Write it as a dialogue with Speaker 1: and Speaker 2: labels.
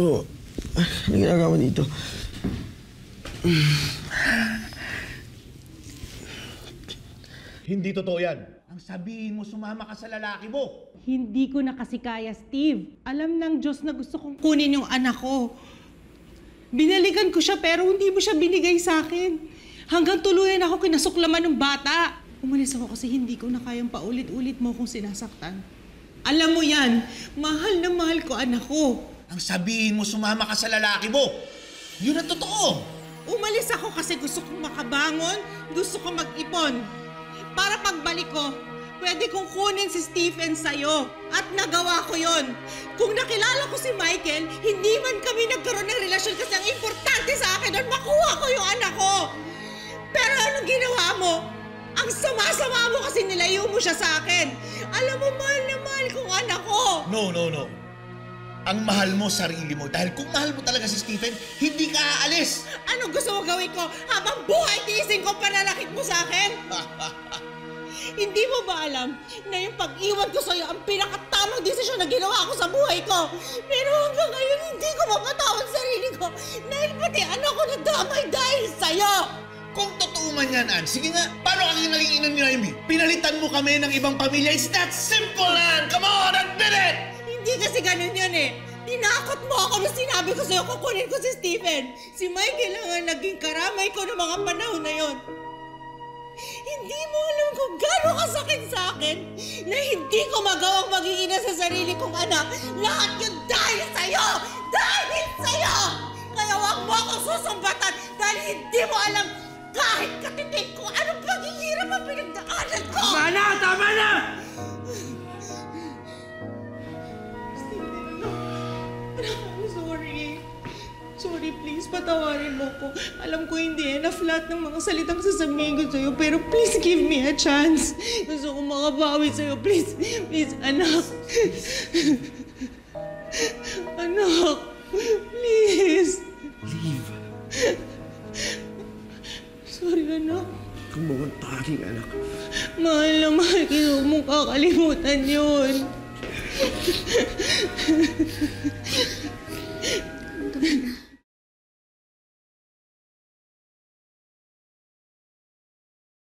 Speaker 1: Oo. Ano ginagawa dito?
Speaker 2: Hindi totoo yan. Ang sabihin mo, sumama ka sa lalaki mo.
Speaker 3: Hindi ko na kasi kaya, Steve. Alam ng Diyos na gusto kong kunin yung anak ko. Binalikan ko siya pero hindi mo siya binigay sa akin. Hanggang tuluyan ako kinasuklaman ng bata. Umalis ako kasi hindi ko na kayang paulit-ulit mo kung sinasaktan. Alam mo yan, mahal na mahal ko anak ko.
Speaker 2: Ang sabihin mo, sumama ka sa lalaki mo. Yun ang totoo.
Speaker 3: Umalis ako kasi gusto kong makabangon, gusto kong mag-ipon. Para pagbalik ko, pwede kong kunin si Stephen sa'yo. At nagawa ko yon. Kung nakilala ko si Michael, hindi man kami nagkaroon ng relasyon kasi ang importante sa akin doon, makuha ko yung anak ko. Pero anong ginawa mo? Ang sama-sama mo kasi nilayo mo siya sa akin. Alam mo, mahal na mahal kong anak ko.
Speaker 2: No. Ang mahal mo, sarili mo. Dahil kung mahal mo talaga si Stephen, hindi ka aalis.
Speaker 3: Anong gusto mo gawin ko? Habang buhay, tiisin ko pananakit mo sa akin? Hindi mo ba alam na yung pag-iwan ko sa'yo ang pinakatamang desisyon na ginawa ko sa buhay ko? Pero hanggang ngayon, hindi ko mapatawad sarili ko dahil pati anak ko nadamay dahil sa'yo!
Speaker 2: Kung totoo man yan, Ann, sige nga, paano ka naging ina ni Naomi? Pinalitan mo kami ng ibang pamilya. It's that simple, Ann! Come on, admit it!
Speaker 3: Hindi kasi ganun yun eh. Tinakot mo ako nung sinabi ko sa'yo kukunin ko si Stephen. Si Michael lang ang naging karamay ko ng mga panahon na yon. Hindi mo alam kung gano'ng kasakit sa akin na hindi ko magawang maging ina sa sarili kong anak. Lahat yun dahil sa'yo! Dahil sa'yo! Kaya huwag mo akong susumbatan dahil hindi mo alam kahit katitig ko anong paghihirap ang pinagdaanan ko!
Speaker 1: Tama na!
Speaker 3: I'm sorry. Sorry, please, patawarin mo ko. Alam ko hindi enough lahat ng mga salitang sasabihin ko sa'yo, pero please give me a chance. Gusto kong makabawi sa'yo. Please, please, anak. Anak, please.
Speaker 1: Leave.
Speaker 3: Sorry, anak.
Speaker 1: Kung mga tanging anak.
Speaker 3: Mahal na mahal ko, huwag mong kakalimutan yun.
Speaker 4: Tama na.